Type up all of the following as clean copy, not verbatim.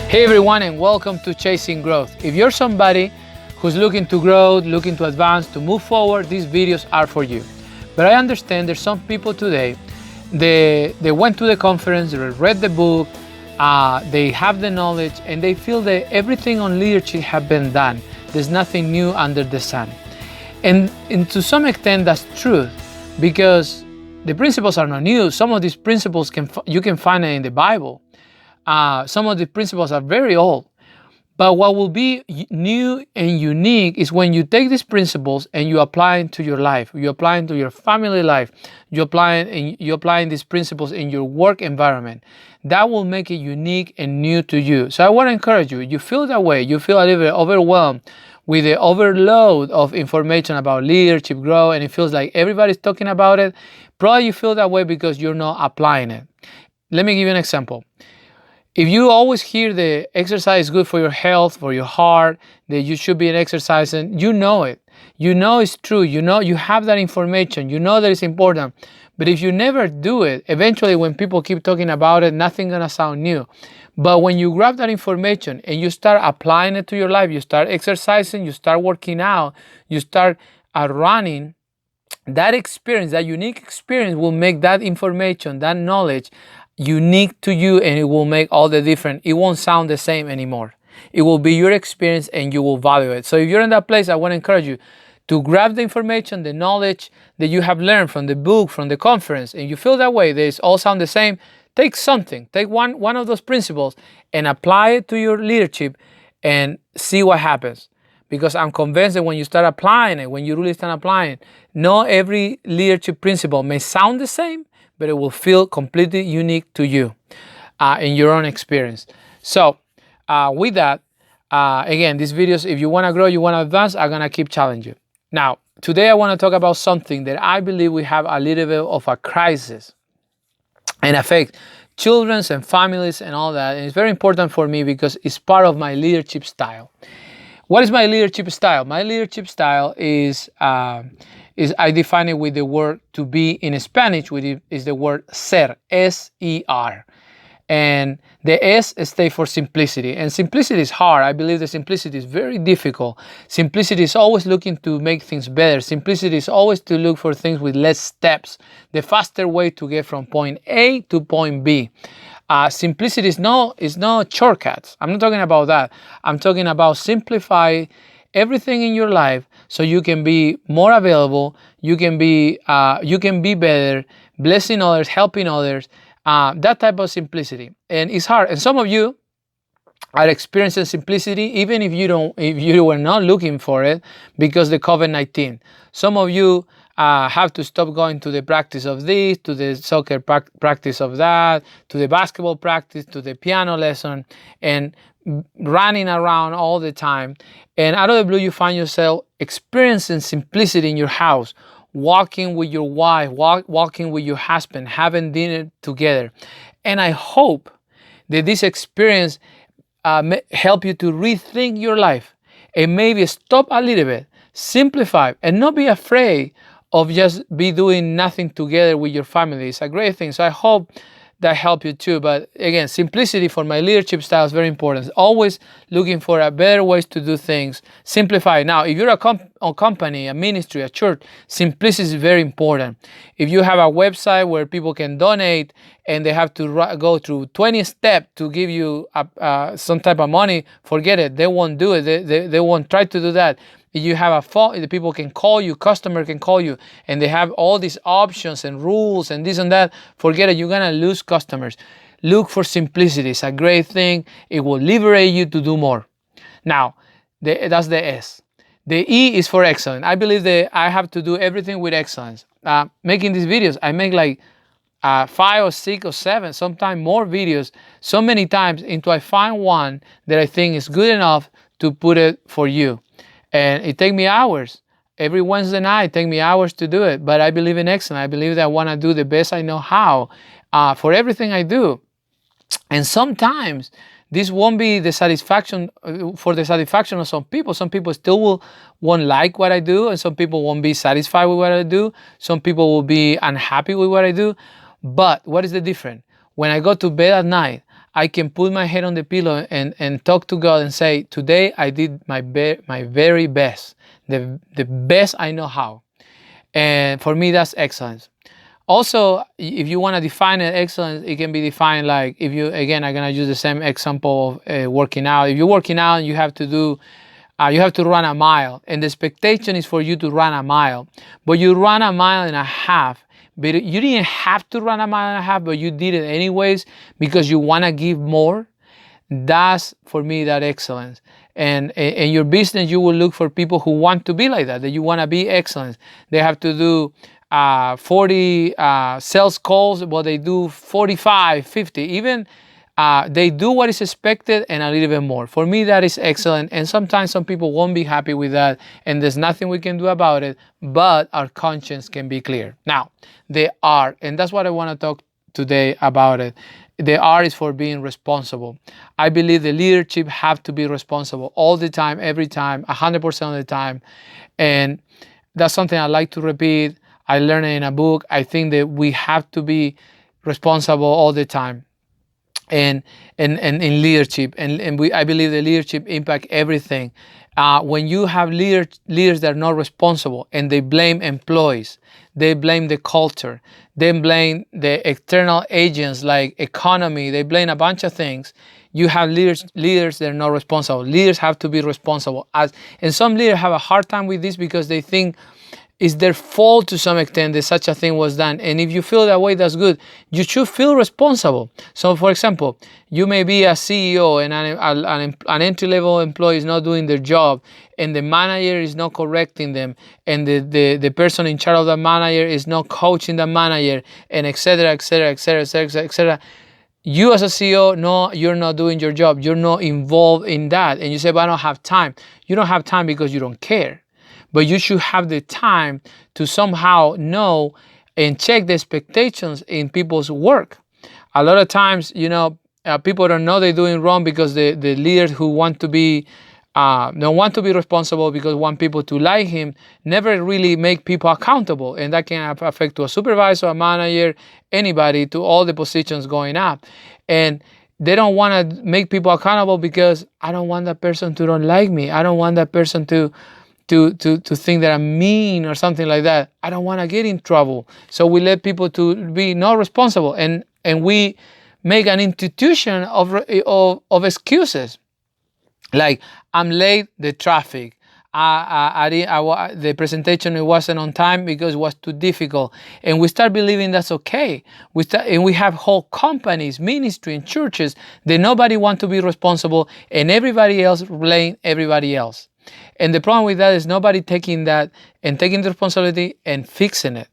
Hey everyone, and welcome to Chasing Growth. If you're somebody who's looking to grow, looking to advance, to move forward, these videos are for you. But I understand there's some people today, they went to the conference, they read the book, they have the knowledge, and they feel that everything on leadership has been done. There's nothing new under the sun. And to some extent that's true, because the principles are not new. Some of these principles you can find it in the Bible. Some of the principles are very old, but what will be new and unique is when you take these principles and you apply them to your life, you apply them to your family life, you applying these principles in your work environment. That will make it unique and new to you. So I want to encourage you, you feel that way, you feel a little bit overwhelmed with the overload of information about leadership, growth, and it feels like everybody's talking about it. Probably you feel that way because you're not applying it. Let me give you an example. If you always hear the exercise is good for your health, for your heart, that you should be exercising, you know it. You know it's true. You know you have that information. You know that it's important. But if you never do it, eventually when people keep talking about it, nothing's going to sound new. But when you grab that information and you start applying it to your life, you start exercising, you start working out, you start running, that experience, that unique experience will make that information, that knowledge, unique to you, and it will make all the difference. It won't sound the same anymore. It will be your experience and you will value it. So if you're in that place, I want to encourage you to grab the information, the knowledge that you have learned from the book, from the conference, and you feel that way, they all sound the same. Take something, take one of those principles and apply it to your leadership and see what happens. Because I'm convinced that when you start applying it, when you really start applying it, not every leadership principle may sound the same, but it will feel completely unique to you in your own experience. So with that, again, these videos, if you want to grow, you want to advance, I'm going to keep challenging you. Now, today I want to talk about something that I believe we have a little bit of a crisis and affect children and families and all that. And it's very important for me because it's part of my leadership style. What is my leadership style? My leadership style is I define it with the word to be in Spanish, which is the word ser, S-E-R. And the S stands for simplicity. And simplicity is hard. I believe that simplicity is very difficult. Simplicity is always looking to make things better. Simplicity is always to look for things with less steps. The faster way to get from point A to point B. Simplicity is no shortcuts. I'm not talking about that. I'm talking about simplify everything in your life so you can be more available, you can be better, blessing others, helping others, that type of simplicity. And it's hard. And some of you are experiencing simplicity even if you were not looking for it because the COVID-19. Some of you have to stop going to the practice of this, to the soccer practice of that, to the basketball practice, to the piano lesson, and running around all the time. And out of the blue, you find yourself experiencing simplicity in your house, walking with your wife, walking with your husband, having dinner together. And I hope that this experience help you to rethink your life and maybe stop a little bit, simplify, and not be afraid of just be doing nothing together with your family. It's a great thing. So I hope that help you too. But again, simplicity for my leadership style is very important. Always looking for a better ways to do things. Simplify. Now, if you're a company, a ministry, a church, simplicity is very important. If you have a website where people can donate and they have to go through 20 steps to give you some type of money, forget it. They won't do it. They won't try to do that. If you have a phone, the people can call you, customer can call you, and they have all these options and rules and this and that, forget it, you're gonna lose customers. Look for simplicity. It's a great thing. It will liberate you to do more. Now, that's the S. The E is for excellence. I believe that I have to do everything with excellence. Making these videos, I make like 5 or 6 or 7, sometimes more videos, so many times until I find one that I think is good enough to put it for you. And it takes me hours. Every Wednesday night, it takes me hours to do it. But I believe in excellence. I believe that I want to do the best I know how for everything I do. And sometimes this won't be the satisfaction for the satisfaction of some people. Some people still won't like what I do, and some people won't be satisfied with what I do. Some people will be unhappy with what I do. But what is the difference? When I go to bed at night, I can put my head on the pillow and talk to God and say, today I did my very best, the best I know how. And for me, that's excellence. Also, if you want to define it, excellence, it can be defined like, if you, again, I'm going to use the same example of working out. If you're working out and you have to run a mile, and the expectation is for you to run a mile, but you run a mile and a half, but you didn't have to run a mile and a half, but you did it anyways because you want to give more. That's, for me, that excellence. And in your business, you will look for people who want to be like that you want to be excellent. They have to do 40 sales calls, but they do 45, 50. Even they do what is expected and a little bit more. For me, that is excellent. And sometimes some people won't be happy with that, and there's nothing we can do about it, but our conscience can be clear. Now, they are, and that's what I want to talk today about it. The R is for being responsible. I believe the leadership have to be responsible all the time, every time, 100% of the time. And that's something I like to repeat. I learned it in a book. I think that we have to be responsible all the time. And in leadership, I believe the leadership impact everything. When you have leaders that are not responsible and they blame employees, they blame the culture, they blame the external agents like economy, they blame a bunch of things. You have leaders that are not responsible. Leaders have to be responsible. And some leaders have a hard time with this because they think it's their fault to some extent that such a thing was done. And if you feel that way, that's good. You should feel responsible. So, for example, you may be a CEO and an entry-level employee is not doing their job, and the manager is not correcting them, and the person in charge of the manager is not coaching the manager, and et cetera, et cetera, et cetera, et cetera, et cetera. You as a CEO, no, you're not doing your job. You're not involved in that. And you say, but I don't have time. You don't have time because you don't care. But you should have the time to somehow know and check the expectations in people's work. A lot of times, people don't know they're doing wrong because the leaders who want to be don't want to be responsible because want people to like him, never really make people accountable. And that can affect to a supervisor, a manager, anybody, to all the positions going up. And they don't want to make people accountable because I don't want that person to don't like me. I don't want that person to think that I'm mean or something like that. I don't want to get in trouble. So we let people to be not responsible, and we make an institution of excuses. Like, I'm late, the traffic. The presentation, it wasn't on time because it was too difficult. And we start believing that's okay. And we have whole companies, ministry, and churches that nobody want to be responsible, and everybody else blame everybody else. And the problem with that is nobody taking that and taking the responsibility and fixing it.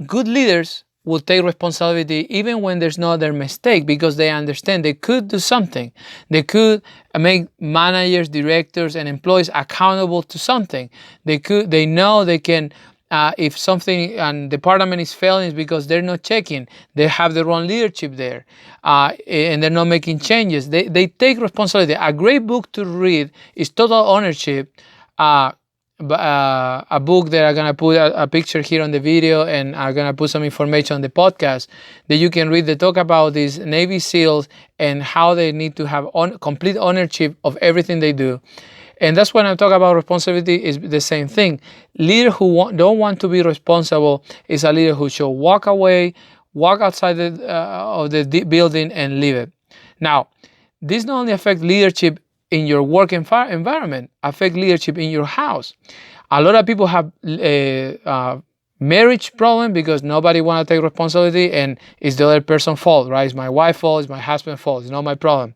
Good leaders will take responsibility even when there's no their mistake, because they understand they could do something. They could make managers, directors, and employees accountable to something. They know they can. If something and department is failing, it's because they're not checking. They have the wrong leadership there, and they're not making changes. They take responsibility. A great book to read is Total Ownership. A book that I'm gonna put a picture here on the video, and I'm gonna put some information on the podcast that you can read. They talk about these Navy SEALs and how they need to have complete ownership of everything they do. And that's when I talk about responsibility, is the same thing. Leader who don't want to be responsible is a leader who should walk away, walk outside of the building and leave it. Now, this not only affects leadership in your work environment, affect leadership in your house. A lot of people have marriage problem because nobody want to take responsibility, and it's the other person's fault, right? It's my wife's fault, it's my husband's fault, it's not my problem.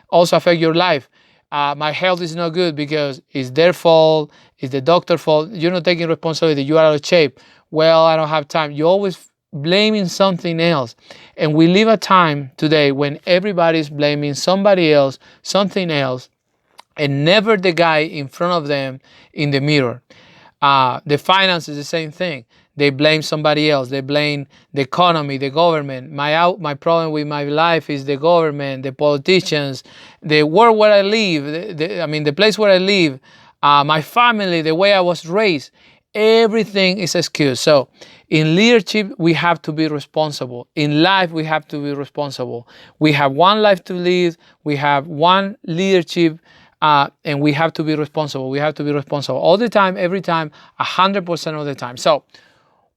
Also affect your life. My health is not good because it's their fault, it's the doctor's fault. You're not taking responsibility, you are out of shape. Well, I don't have time. You're always blaming something else. And we live a time today when everybody's blaming somebody else, something else, and never the guy in front of them in the mirror. The finance is the same thing. They blame somebody else. They blame the economy, the government. My problem with my life is the government, the politicians, the world where I live, the place where I live, my family, the way I was raised. Everything is excuse. So in leadership, we have to be responsible. In life, we have to be responsible. We have one life to live. We have one leadership, and we have to be responsible. We have to be responsible all the time, every time, 100% of the time. So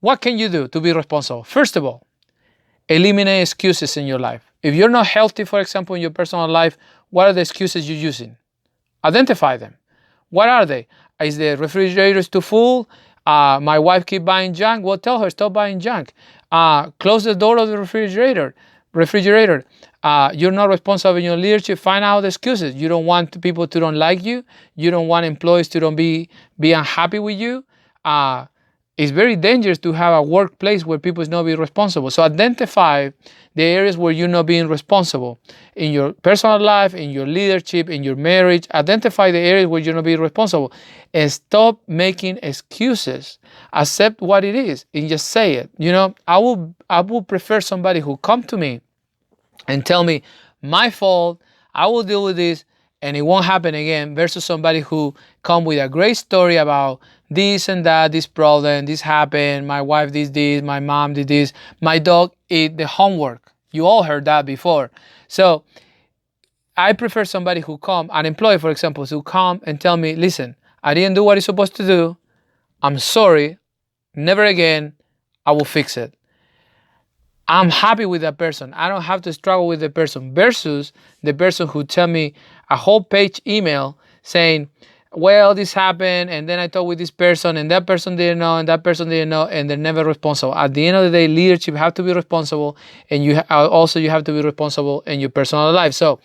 what can you do to be responsible? First of all, eliminate excuses in your life. If you're not healthy, for example, in your personal life, what are the excuses you're using? Identify them. What are they? Is the refrigerator too full? My wife keep buying junk. Well, tell her, stop buying junk. Close the door of the refrigerator. You're not responsible in your leadership. Find out the excuses. You don't want people to don't like you. You don't want employees to don't be unhappy with you. It's very dangerous to have a workplace where people is not being responsible. So identify the areas where you're not being responsible in your personal life, in your leadership, in your marriage. Identify the areas where you're not being responsible, and stop making excuses. Accept what it is and just say it. I will prefer somebody who come to me and tell me, my fault, I will deal with this and it won't happen again, versus somebody who come with a great story about this and that, this problem, this happened, my wife did this, my mom did this, my dog ate the homework. You all heard that before. So I prefer somebody who come, an employee, for example, who come and tell me, listen, I didn't do what I'm supposed to do. I'm sorry. Never again. I will fix it. I'm happy with that person. I don't have to struggle with the person, versus the person who tell me a whole page email saying, well, this happened, and then I talked with this person, and that person didn't know, and that person didn't know, and they're never responsible. At the end of the day, leadership have to be responsible, and you have to be responsible in your personal life. So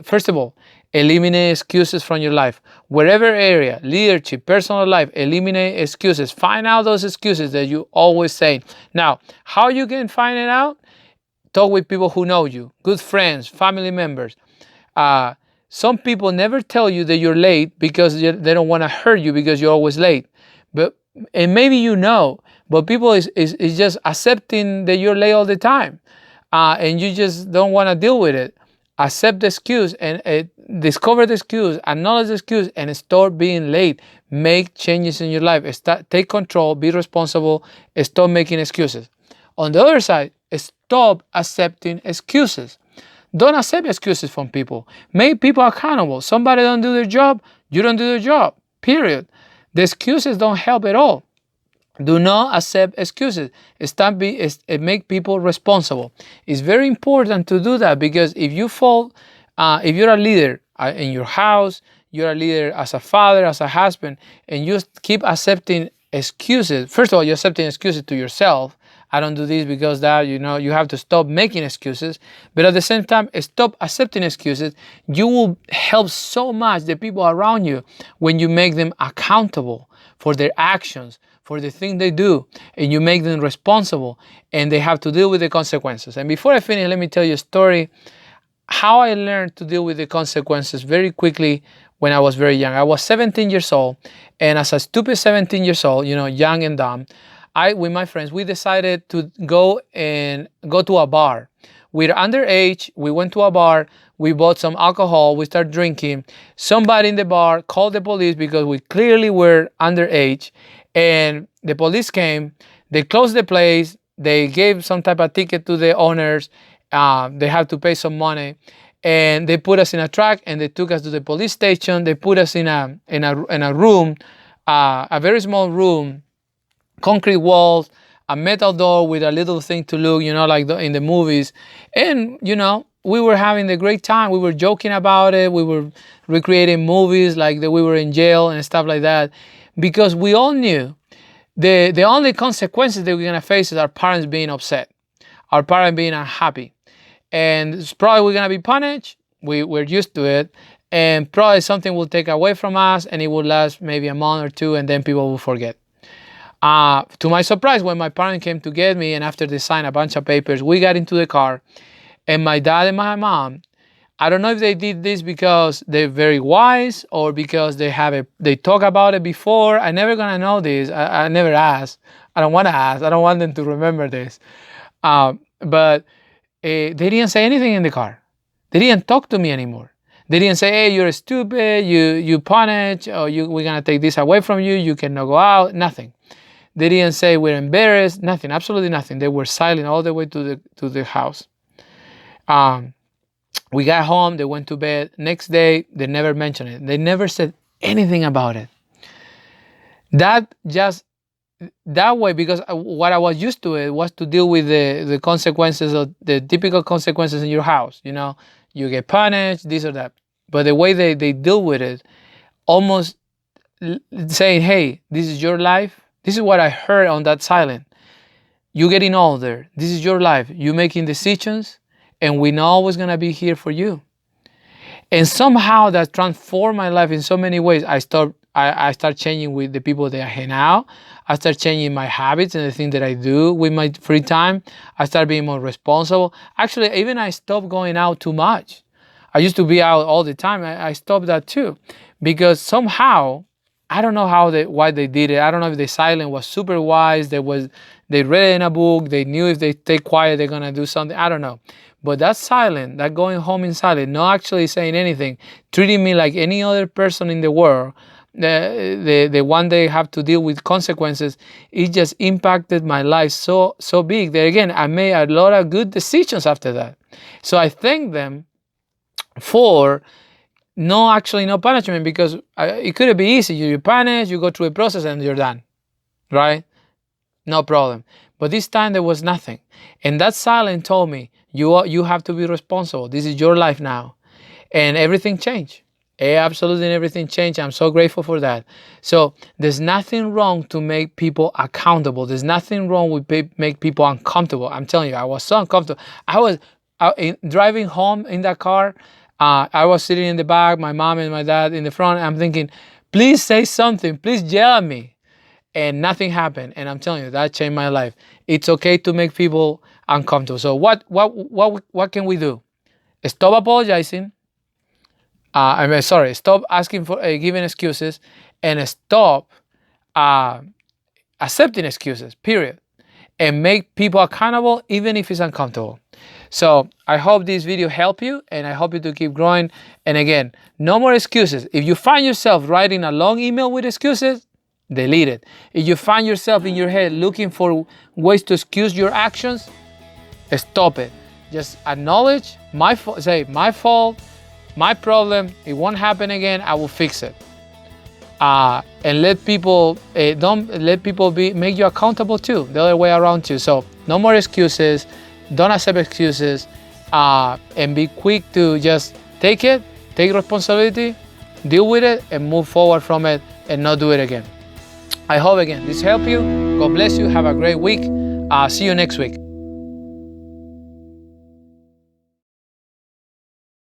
first of all, eliminate excuses from your life. Wherever area, leadership, personal life, eliminate excuses. Find out those excuses that you always say. Now, how you can find it out? Talk with people who know you, good friends, family members. Some people never tell you that you're late because they don't want to hurt you because you're always late. And maybe but people is just accepting that you're late all the time, and you just don't want to deal with it. Accept the excuse and discover the excuse, acknowledge the excuse, and start being late. Make changes in your life. Take control, be responsible, stop making excuses. On the other side, stop accepting excuses. Don't accept excuses from people. Make people accountable. Somebody don't do their job, you don't do their job, period. The excuses don't help at all. Do not accept excuses. Make people responsible. It's very important to do that, because if you fall, if you're a leader in your house, you're a leader as a father, as a husband, and you keep accepting excuses. First of all, you're accepting excuses to yourself. I don't do this because that, you have to stop making excuses. But at the same time, stop accepting excuses. You will help so much the people around you when you make them accountable for their actions, for the thing they do, and you make them responsible, and they have to deal with the consequences. And before I finish, let me tell you a story how I learned to deal with the consequences very quickly when I was very young. I was 17 years old, and as a stupid 17 years old, young and dumb, with my friends, we decided to go to a bar. We're underage. We went to a bar. We bought some alcohol. We started drinking. Somebody in the bar called the police because we clearly were underage. And the police came. They closed the place. They gave some type of ticket to the owners. They had to pay some money. And they put us in a truck and they took us to the police station. They put us in a room, a very small room, concrete walls, a metal door with a little thing to look, like in the movies. And, we were having a great time. We were joking about it. We were recreating movies like that we were in jail and stuff like that, because we all knew the only consequences that we're going to face is our parents being upset, our parents being unhappy. And it's probably we're going to be punished. We're used to it. And probably something will take away from us, and it will last maybe a month or two, and then people will forget. To my surprise, when my parents came to get me, and after they signed a bunch of papers, we got into the car, and my dad and my mom, I don't know if they did this because they're very wise or because they talk about it before. I never gonna know this. I never asked. I don't want to ask. I don't want them to remember this. But they didn't say anything in the car. They didn't talk to me anymore. They didn't say, hey, you're stupid, you punish, or we're gonna take this away from you, you cannot go out, nothing. They didn't say we're embarrassed, nothing, absolutely nothing. They were silent all the way to the house. We got home, they went to bed. Next day, they never mentioned it. They never said anything about it. That way, because what I was used to it was to deal with the consequences of the typical consequences in your house. You know, you get punished, this or that. But the way they deal with it, almost saying, hey, this is your life. This is what I heard on that silent. You're getting older. This is your life. You're making decisions, and we're not always going to be here for you. And somehow that transformed my life in so many ways. I start changing with the people that I hang out. I start changing my habits and the things that I do with my free time. I start being more responsible. Actually, even I stopped going out too much. I used to be out all the time. I stopped that too, because somehow, I don't know why they did it. I don't know if the silence was super wise. They read it in a book. They knew if they stay quiet, they're gonna do something. I don't know. But that silence, that going home in silence, not actually saying anything, treating me like any other person in the world, the one they have to deal with consequences, it just impacted my life so big that, again, I made a lot of good decisions after that. So I thank them for no punishment, because it could be easy. You punish, you go through a process, and you're done, right? No problem. But this time there was nothing. And that silence told me, you have to be responsible. This is your life now. And everything changed. Absolutely everything changed. I'm so grateful for that. So there's nothing wrong to make people accountable. There's nothing wrong with make people uncomfortable. I'm telling you, I was so uncomfortable. I was driving home in that car. I was sitting in the back, my mom and my dad in the front. I'm thinking, please say something. Please yell at me. And nothing happened. And I'm telling you, that changed my life. It's okay to make people uncomfortable. So what can we do? Stop apologizing. Stop asking for giving excuses, and stop accepting excuses, period. And make people accountable, even if it's uncomfortable. So I hope this video helped you, and I hope you to keep growing. And again, no more excuses. If you find yourself writing a long email with excuses, delete it. If you find yourself in your head looking for ways to excuse your actions, stop it. Just acknowledge say my fault, my problem. It won't happen again. I will fix it. And let people don't let people make you accountable too. The other way around too. So no more excuses. Don't accept excuses. And be quick to just take responsibility, deal with it, and move forward from it, and not do it again. I hope again this helped you. God bless you. Have a great week. See you next week.